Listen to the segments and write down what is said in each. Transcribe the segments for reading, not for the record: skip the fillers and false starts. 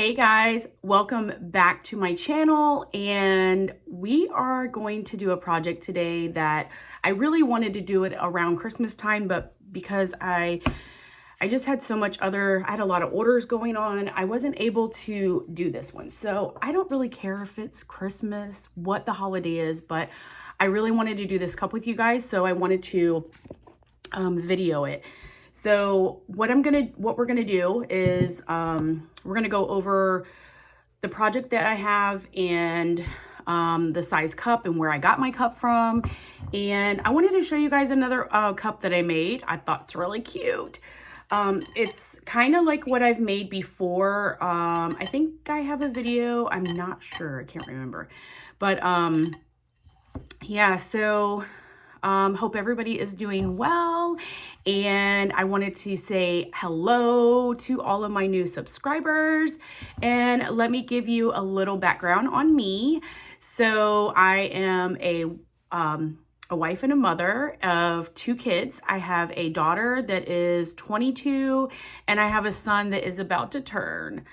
Hey guys, welcome back to my channel, and we are going to do a project today that I really wanted to do it around Christmas time, but because I just had I had a lot of orders going on, I wasn't able to do this one. So I don't really care if it's Christmas, what the holiday is, but I really wanted to do this cup with you guys, so I wanted to video it. So what we're gonna do is we're gonna go over the project that I have and the size cup and where I got my cup from. And I wanted to show you guys another cup that I made. I thought it's really cute. It's kind of like what I've made before. I think I have a video. I'm not sure. I can't remember. But yeah, so hope everybody is doing well. And I wanted to say hello to all of my new subscribers. And let me give you a little background on me. So I am a wife and a mother of 2 kids. I have a daughter that is 22, and I have a son that is about to turn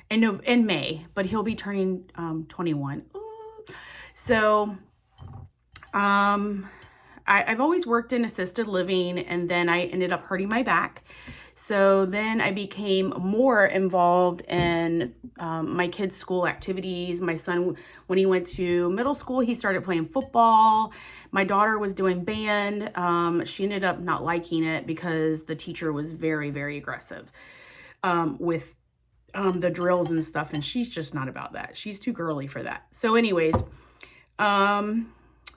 in May, but he'll be turning 21. Ooh. So I've always worked in assisted living, and then I ended up hurting my back. So then I became more involved in my kids' school activities. My son, when he went to middle school, he started playing football. My daughter was doing band. She ended up not liking it because the teacher was very, very aggressive with the drills and stuff, and she's just not about that. She's too girly for that. So anyways,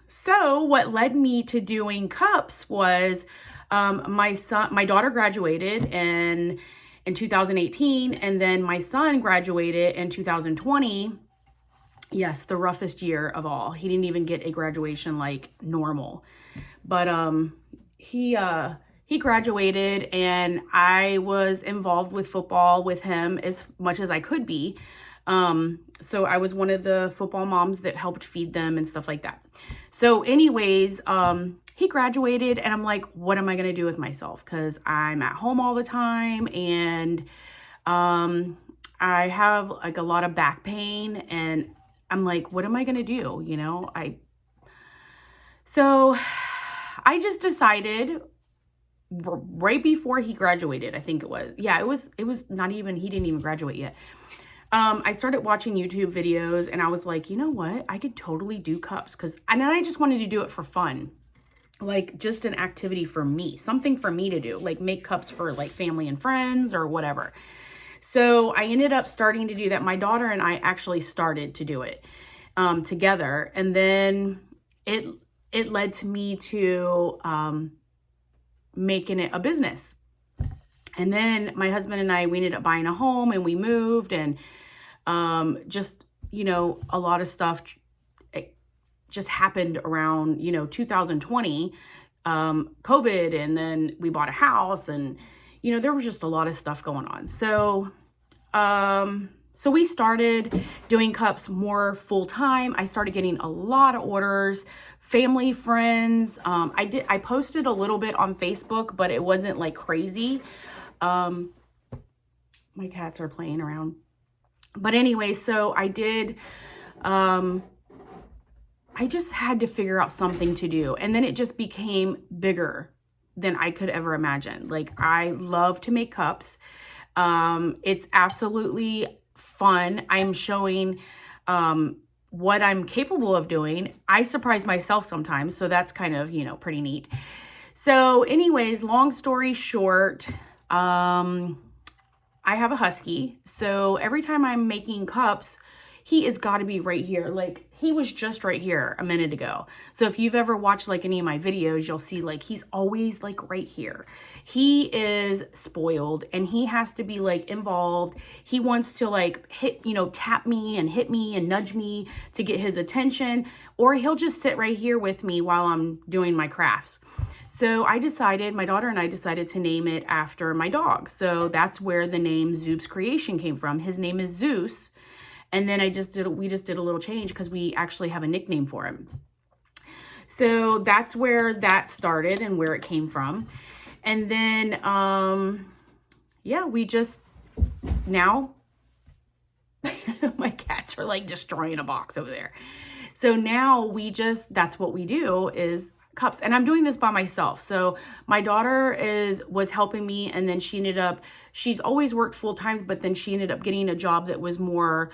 so what led me to doing cups was my daughter graduated in 2018, and then my son graduated in 2020. Yes, the roughest year of all. He didn't even get a graduation like normal. But he graduated, and I was involved with football with him as much as I could be. So I was one of the football moms that helped feed them and stuff like that. So anyways, he graduated, and I'm like, what am I going to do with myself? Because I'm at home all the time, and I have like a lot of back pain, and I'm like, what am I going to do? You know, so I just decided right before he graduated, I think it was, yeah, it was not even, he didn't even graduate yet. I started watching YouTube videos, and I was like, you know what? I could totally do cups, and then I just wanted to do it for fun. Like just an activity for me, something for me to do, like make cups for like family and friends or whatever. So I ended up starting to do that. My daughter and I actually started to do it together. And then it led to me to making it a business. And then my husband and we ended up buying a home, and we moved, and just, you know, a lot of stuff just happened around, 2020, COVID, and then we bought a house, and, there was just a lot of stuff going on. So, so we started doing cups more full time. I started getting a lot of orders, family, friends. I posted a little bit on Facebook, but it wasn't like crazy. My cats are playing around. But anyway, so I did, I just had to figure out something to do. And then it just became bigger than I could ever imagine. Like, I love to make cups. It's absolutely fun. I'm showing what I'm capable of doing. I surprise myself sometimes, so that's kind of, pretty neat. So anyways, long story short, I have a husky. So every time I'm making cups, he has got to be right here. Like, he was just right here a minute ago. So if you've ever watched like any of my videos, you'll see like he's always like right here. He is spoiled, and he has to be like involved. He wants to like tap me and hit me and nudge me to get his attention, or he'll just sit right here with me while I'm doing my crafts. So my daughter and I decided to name it after my dog. So that's where the name Zoop's Creation came from. His name is Zeus. And then we just did a little change because we actually have a nickname for him. So that's where that started and where it came from. And then, yeah, we just now My cats are like destroying a box over there. So now that's what we do is cups. And I'm doing this by myself. So my daughter was helping me, and then she's always worked full time, but then she ended up getting a job that was more,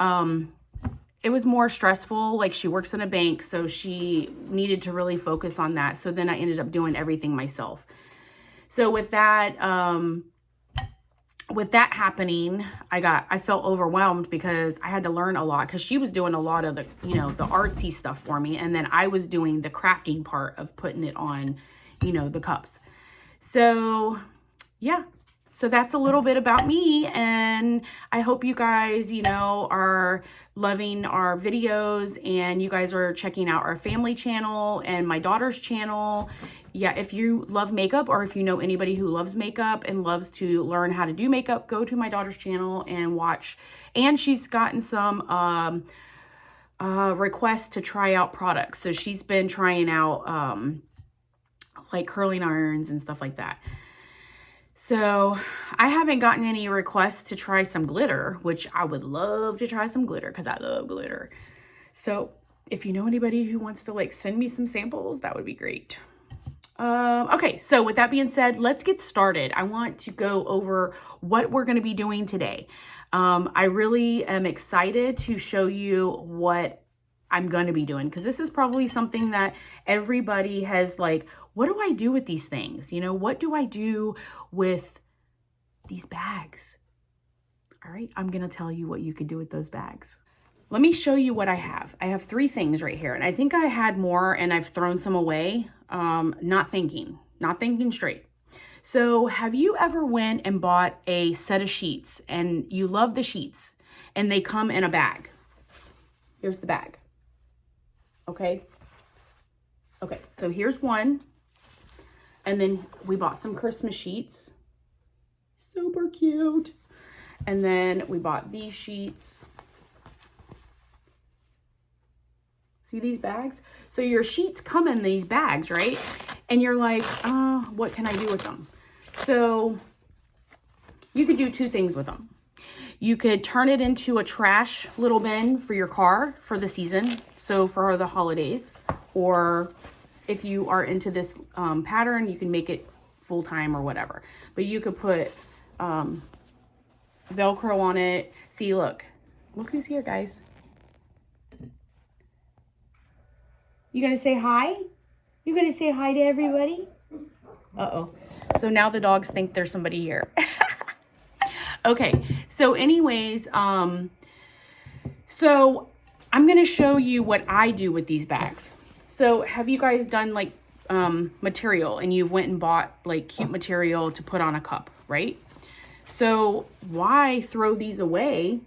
it was more stressful. Like, she works in a bank, so she needed to really focus on that. So then I ended up doing everything myself. So with that happening, I felt overwhelmed because I had to learn a lot, because she was doing a lot of the, the artsy stuff for me. And then I was doing the crafting part of putting it on, the cups. So yeah, so that's a little bit about me. And I hope you guys, are loving our videos, and you guys are checking out our family channel and my daughter's channel. Yeah, if you love makeup, or if you know anybody who loves makeup and loves to learn how to do makeup, go to my daughter's channel and watch. And she's gotten some requests to try out products. So she's been trying out like curling irons and stuff like that. So I haven't gotten any requests to try some glitter, which I would love to try some glitter because I love glitter. So if you know anybody who wants to like send me some samples, that would be great. Okay, so with that being said, let's get started. I want to go over what we're going to be doing today. I really am excited to show you what I'm going to be doing, because this is probably something that everybody has like, what do I do with these things? What do I do with these bags? All right, I'm going to tell you what you could do with those bags. Let me show you what I have. I have 3 things right here, and I think I had more and I've thrown some away. Not thinking straight. So have you ever went and bought a set of sheets, and you love the sheets, and they come in a bag? Here's the bag. Okay, so here's one. And then we bought some Christmas sheets. Super cute. And then we bought these sheets. See these bags? So your sheets come in these bags, right? And you're like, what can I do with them? So you could do 2 things with them. You could turn it into a trash little bin for your car for the season. So for the holidays, or if you are into this pattern, you can make it full time or whatever. But you could put Velcro on it. See, look who's here, guys. You gonna say hi? You gonna say hi to everybody? Uh-oh. So now the dogs think there's somebody here. Okay, so anyways, so I'm gonna show you what I do with these bags. So have you guys done like material, and you've went and bought like cute material to put on a cup, right? So why throw these away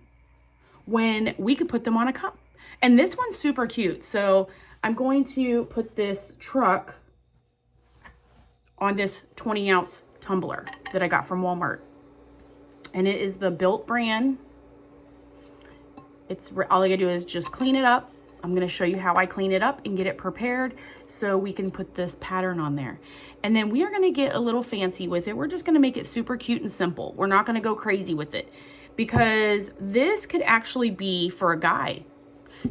when we could put them on a cup? And this one's super cute. So I'm going to put this truck on this 20-ounce tumbler that I got from Walmart. And it is the Built brand. All I gotta do is just clean it up. I'm gonna show you how I clean it up and get it prepared so we can put this pattern on there. And then we are gonna get a little fancy with it. We're just gonna make it super cute and simple. We're not gonna go crazy with it, because this could actually be for a guy.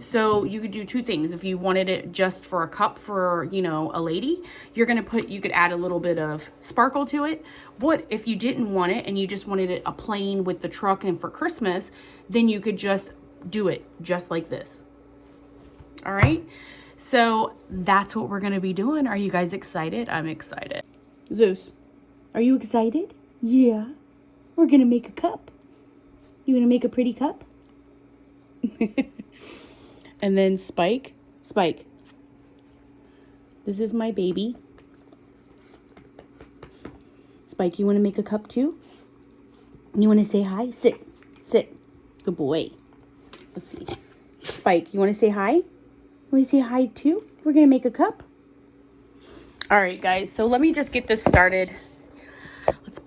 So you could do 2 things. If you wanted it just for a cup for, a lady, you could add a little bit of sparkle to it. But if you didn't want it and you just wanted it a plain with the truck and for Christmas, then you could just do it just like this. All right. So that's what we're going to be doing. Are you guys excited? I'm excited. Zeus, are you excited? Yeah. We're going to make a cup. You going to make a pretty cup? And then Spike, this is my baby. Spike, you want to make a cup too? You want to say hi? Sit. Good boy. Let's see. Spike, you want to say hi? You want to say hi too? We're going to make a cup. All right, guys. So let me just get this started. Let's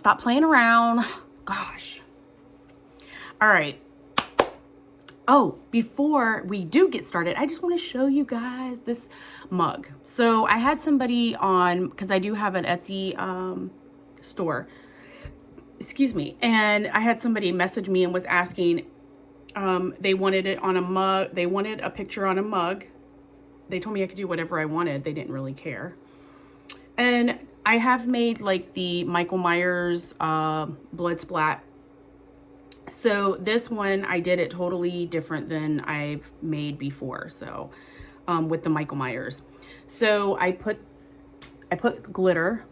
stop playing around. Gosh. All right. Oh, before we do get started, I just want to show you guys this mug. So I had somebody on, because I do have an Etsy store, excuse me, and I had somebody message me and was asking, They wanted it on a mug. They wanted a picture on a mug. They told me I could do whatever I wanted. They didn't really care. And I have made like the Michael Myers blood splat. So this one, I did it totally different than I've made before. So with the Michael Myers. So I put glitter,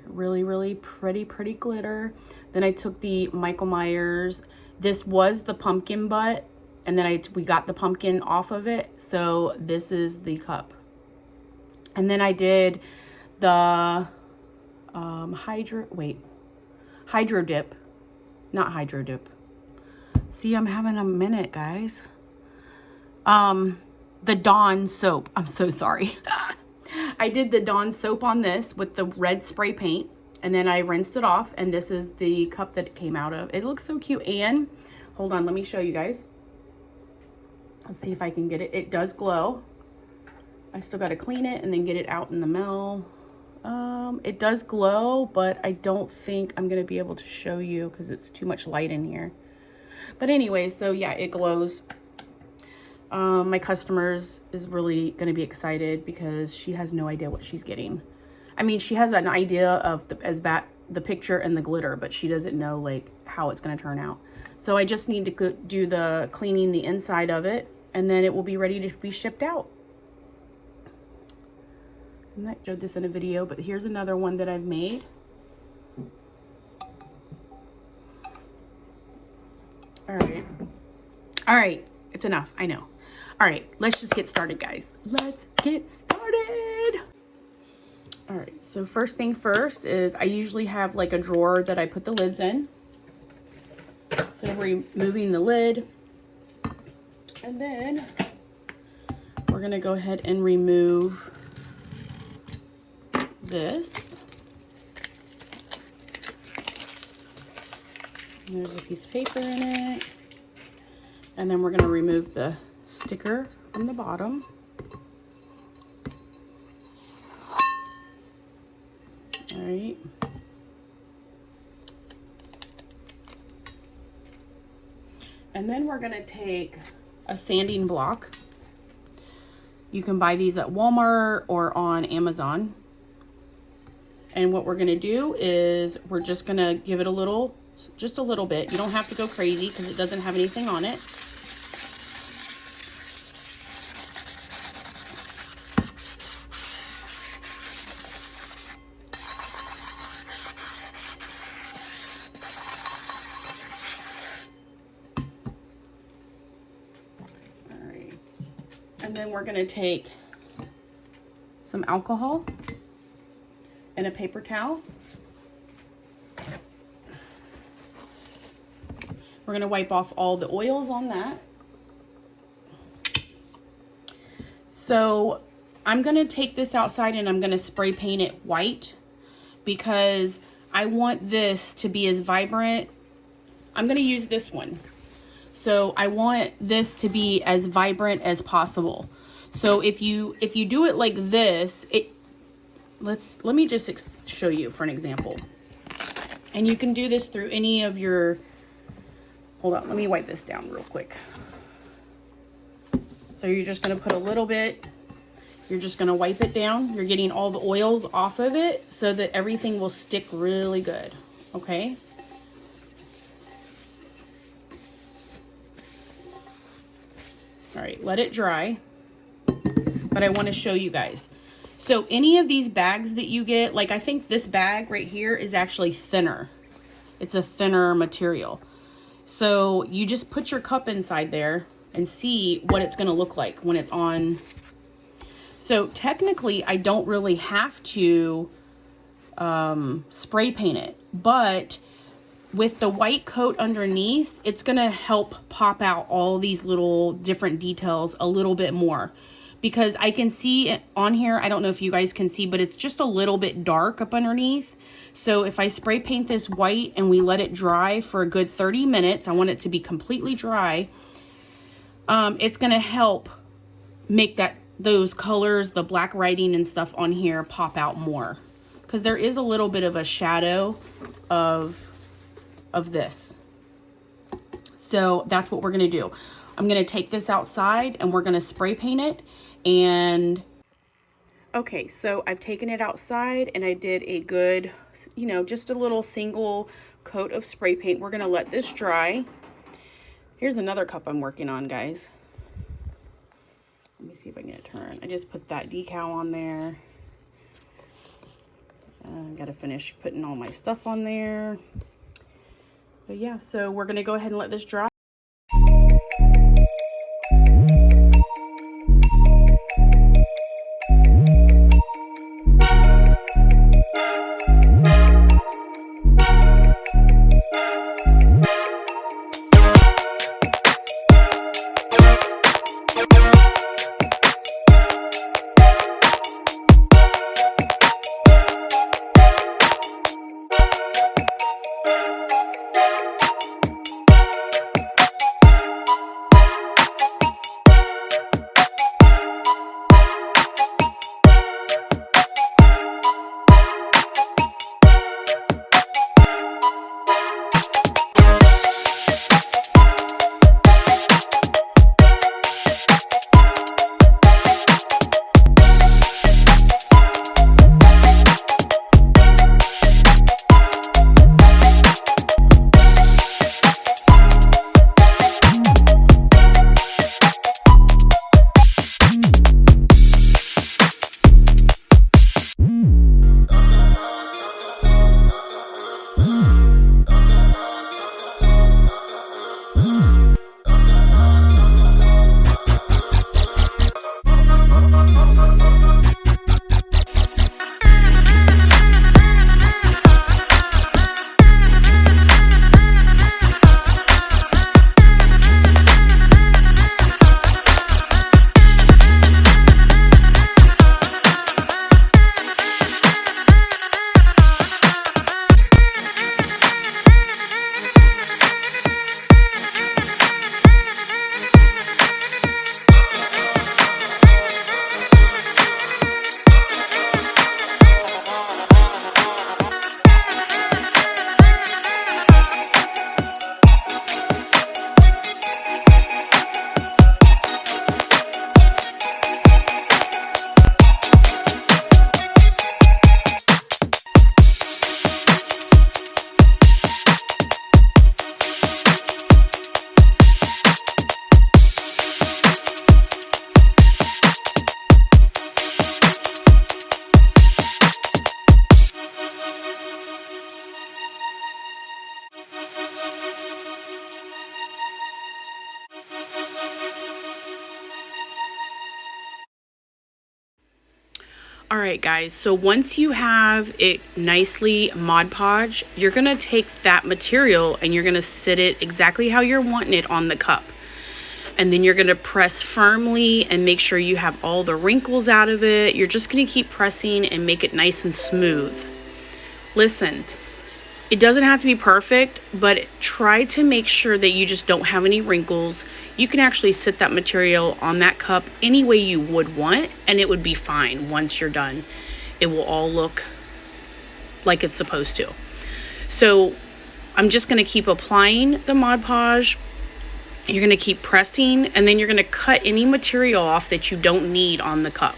really pretty glitter. Then I took the Michael Myers. This was the pumpkin butt, and then we got the pumpkin off of it. So this is the cup. And then I did the hydro dip, not hydro dip. See, I'm having a minute, guys. The Dawn soap. I'm so sorry. I did the Dawn soap on this with the red spray paint, and then I rinsed it off, and this is the cup that it came out of. It looks so cute. And hold on, let me show you guys. Let's see if I can get it. It does glow. I still got to clean it and then get it out in the mill. It does glow, but I don't think I'm going to be able to show you because it's too much light in here. But anyway, so yeah, it glows. My customers is really going to be excited because she has no idea what she's getting. I mean, she has an idea of the picture and the glitter, but she doesn't know like how it's going to turn out. So I just need to do the cleaning the inside of it, and then it will be ready to be shipped out. And I showed this in a video, but here's another one that I've made. All right, it's enough, I know. All right, let's just get started, guys. Let's get started. All right, so first thing first is I usually have like a drawer that I put the lids in. So removing the lid, and then we're gonna go ahead and remove this. And there's a piece of paper in it. And then we're gonna remove the sticker from the bottom. All right. And then we're gonna take a sanding block. You can buy these at Walmart or on Amazon. And what we're gonna do is we're just gonna give it just a little bit. You don't have to go crazy because it doesn't have anything on it. And then we're going to take some alcohol and a paper towel. We're going to wipe off all the oils on that. So I'm going to take this outside and I'm going to spray paint it white because I want this to be as vibrant. I'm going to use this one. So I want this to be as vibrant as possible. So if you do it like this, let me just show you for an example. And you can do this through any of your, hold on, let me wipe this down real quick. So you're just gonna put a little bit, you're just gonna wipe it down. You're getting all the oils off of it so that everything will stick really good, okay? All right, let it dry, but I want to show you guys. So any of these bags that you get, like I think this bag right here is actually thinner. It's a thinner material. So you just put your cup inside there and see what it's going to look like when it's on. So technically I don't really have to spray paint it, but with the white coat underneath, it's gonna help pop out all these little different details a little bit more. Because I can see on here, I don't know if you guys can see, but it's just a little bit dark up underneath. So if I spray paint this white and we let it dry for a good 30 minutes, I want it to be completely dry, it's gonna help make those colors, the black writing and stuff on here pop out more. Because there is a little bit of a shadow of this. So that's what we're gonna do. I'm gonna take this outside and we're gonna spray paint it. And okay, so I've taken it outside and I did a good, you know, just a little single coat of spray paint. We're gonna let this dry. Here's another cup I'm working on, guys. Let me see if I can get it turned. I just put that decal on there. I gotta finish putting all my stuff on there. But yeah, so we're gonna go ahead and let this dry. All right, guys, so once you have it nicely Mod Podge, you're gonna take that material and you're gonna sit it exactly how you're wanting it on the cup. And then you're gonna press firmly and make sure you have all the wrinkles out of it. You're just gonna keep pressing and make it nice and smooth. Listen, it doesn't have to be perfect, but try to make sure that you just don't have any wrinkles. You can actually sit that material on that cup any way you would want, and it would be fine once you're done. It will all look like it's supposed to. So I'm just gonna keep applying the Mod Podge. You're gonna keep pressing, and then you're gonna cut any material off that you don't need on the cup.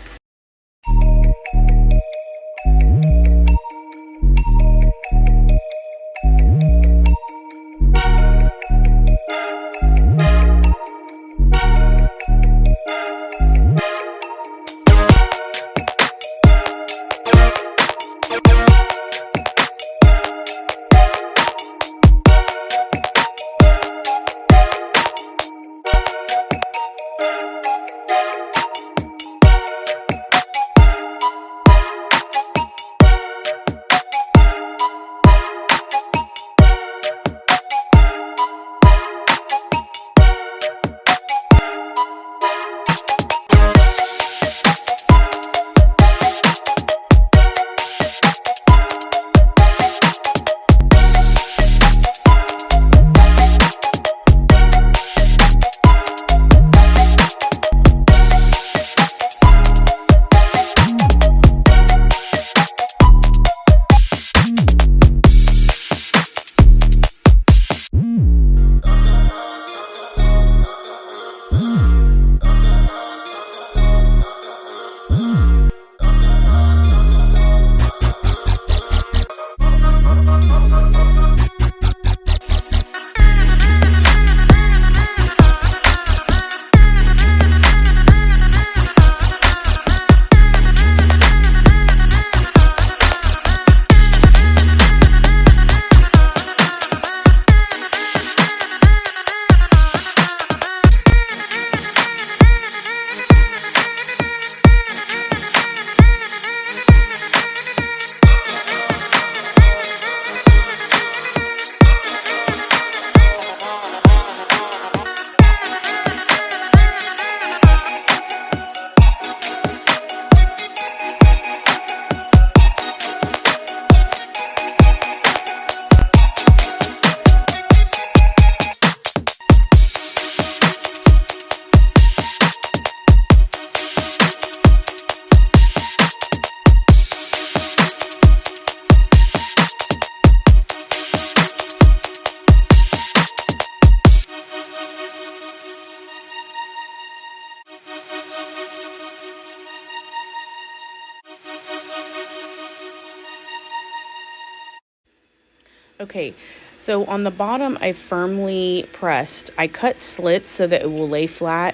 Okay, so on the bottom, I firmly pressed. I cut slits so that it will lay flat.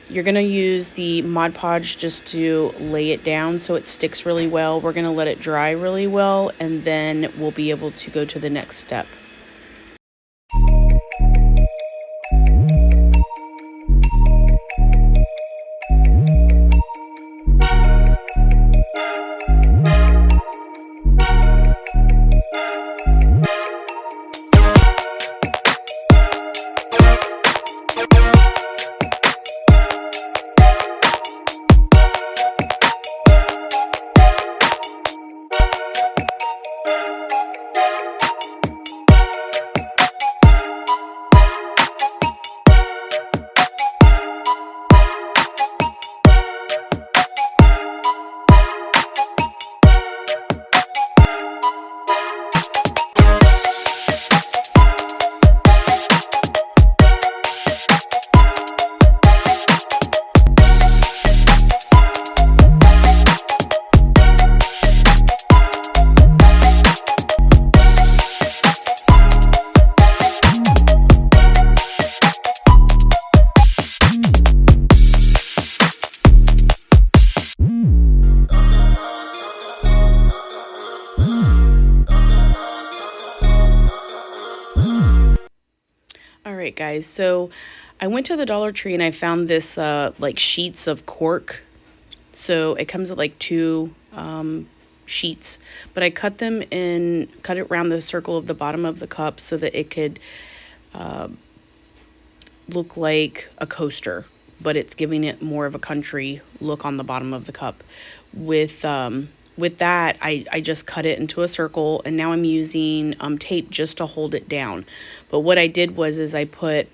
You're going to use the Mod-Podge just to lay it down so it sticks really well. We're going to let it dry really well, and then we'll be able to go to the next step. All right, guys, so I went to the Dollar Tree and I found this like sheets of cork. So it comes with like two sheets, but I cut it around the circle of the bottom of the cup so that it could look like a coaster, but it's giving it more of a country look on the bottom of the cup. With that, I just cut it into a circle, and now I'm using tape just to hold it down. But what I did is I put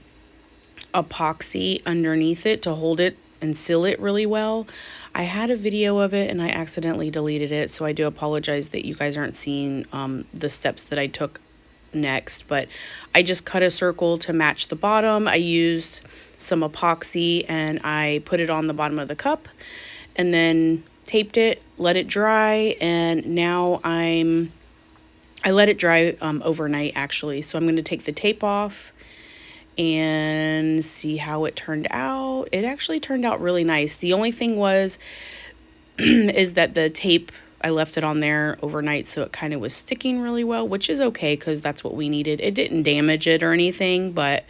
epoxy underneath it to hold it and seal it really well. I had a video of it and I accidentally deleted it, so I do apologize that you guys aren't seeing the steps that I took next. But I just cut a circle to match the bottom. I used some epoxy and I put it on the bottom of the cup and then taped it, let it dry, and now I let it dry overnight actually. So I'm going to take the tape off and see how it turned out. It actually turned out really nice. The only thing was is that the tape, I left it on there overnight, so it kind of was sticking really well, which is okay because that's what we needed. It didn't damage it or anything, but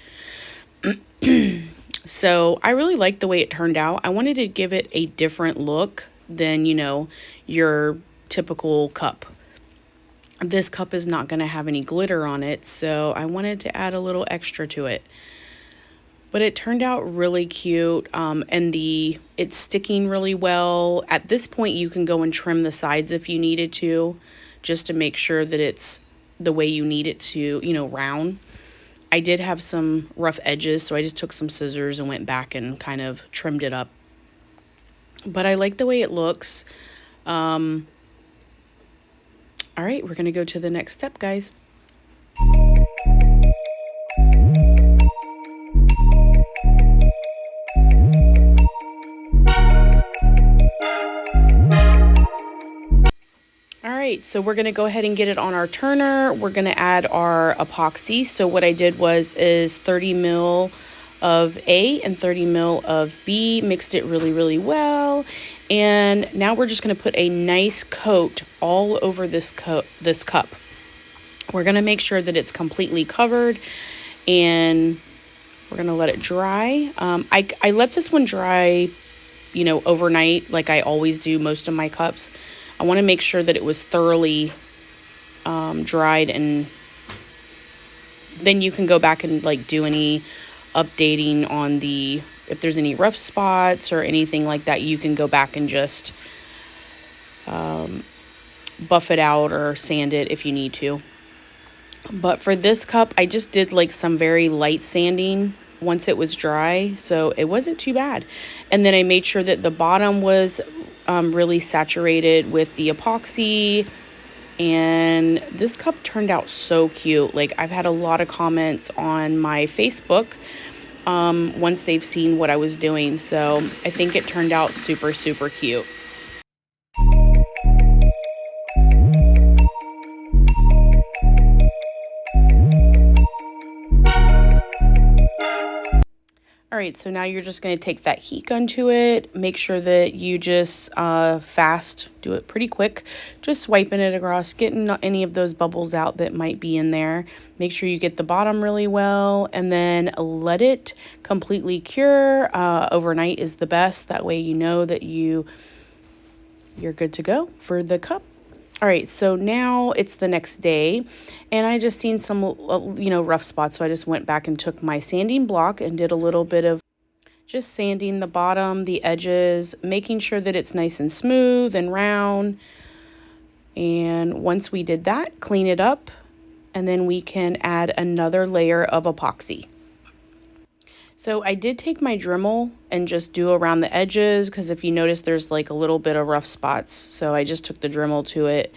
so I really liked the way it turned out. I wanted to give it a different look than, your typical cup. This cup is not going to have any glitter on it, so I wanted to add a little extra to it. But it turned out really cute, and it's sticking really well. At this point, you can go and trim the sides if you needed to, just to make sure that it's the way you need it to, round. I did have some rough edges, so I just took some scissors and went back and kind of trimmed it up. But I like the way it looks. All right, we're going to go to the next step, guys. All right, so we're going to go ahead and get it on our turner. We're going to add our epoxy. So what I did is 30 mil of A and 30 mil of B, mixed it really, really well. And now we're just going to put a nice coat all over this cup. We're going to make sure that it's completely covered, and we're going to let it dry. I let this one dry, overnight, like I always do most of my cups. I want to make sure that it was thoroughly dried, and then you can go back and do any updating on if there's any rough spots or anything like that. You can go back and just buff it out or sand it if you need to. But for this cup, I just did some very light sanding once it was dry, so it wasn't too bad. And then I made sure that the bottom was really saturated with the epoxy, and this cup turned out so cute. I've had a lot of comments on my Facebook once they've seen what I was doing, so I think it turned out super, super cute. All right, so now you're just going to take that heat gun to it. Make sure that you just do it pretty quick. Just swiping it across, getting any of those bubbles out that might be in there. Make sure you get the bottom really well, and then let it completely cure. Overnight is the best. That way you know that you're good to go for the cup. All right, so now it's the next day, and I just seen some, rough spots. So I just went back and took my sanding block and did a little bit of just sanding the bottom, the edges, making sure that it's nice and smooth and round. And once we did that, clean it up, and then we can add another layer of epoxy. So I did take my Dremel and just do around the edges, because if you notice there's like a little bit of rough spots. So I just took the Dremel to it,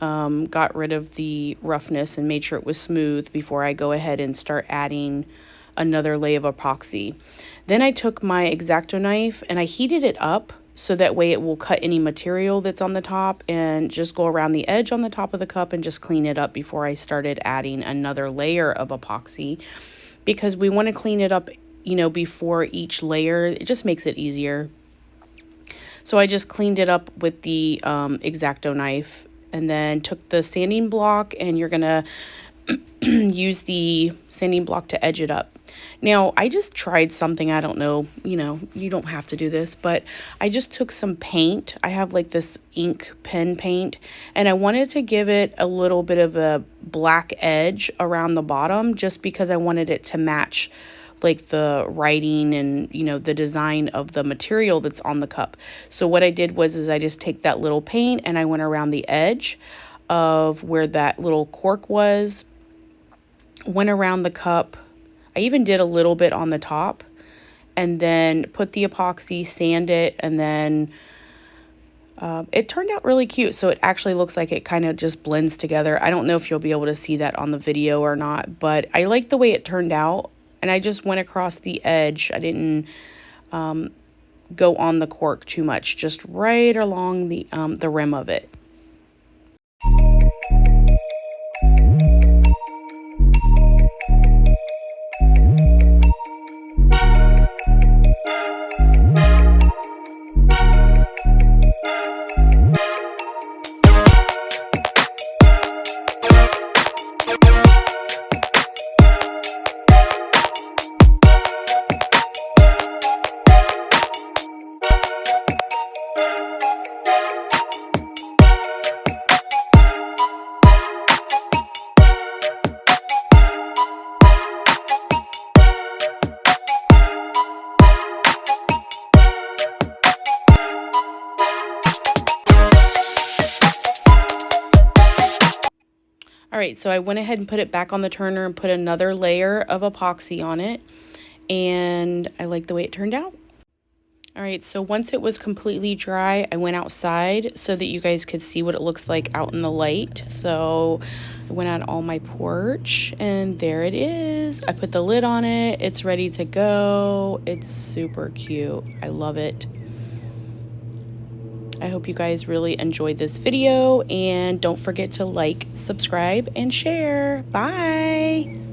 got rid of the roughness and made sure it was smooth before I go ahead and start adding another layer of epoxy. Then I took my X-Acto knife and I heated it up so that way it will cut any material that's on the top, and just go around the edge on the top of the cup and just clean it up before I started adding another layer of epoxy, because we want to clean it up before each layer. It just makes it easier. So I just cleaned it up with the X-Acto knife, and then took the sanding block, and you're gonna use the sanding block to edge it up. Now, I just tried something, I don't know, you don't have to do this, but I just took some paint. I have like this ink pen paint, and I wanted to give it a little bit of a black edge around the bottom, just because I wanted it to match like the writing and the design of the material that's on the cup. So what I did was I just take that little paint and I went around the edge of where that little cork was, went around the cup. I even did a little bit on the top, and then put the epoxy, sand it, and then it turned out really cute. So it actually looks like it kind of just blends together. I don't know if you'll be able to see that on the video or not, but I like the way it turned out. And I just went across the edge. I didn't go on the cork too much, just right along the rim of it. All right, so I went ahead and put it back on the turner and put another layer of epoxy on it, and I like the way it turned out. All right, so once it was completely dry, I went outside so that you guys could see what it looks like out in the light. So I went out on my porch, and there it is. I put the lid on it. It's ready to go. It's super cute. I love it. I hope you guys really enjoyed this video, and don't forget to like, subscribe, and share. Bye!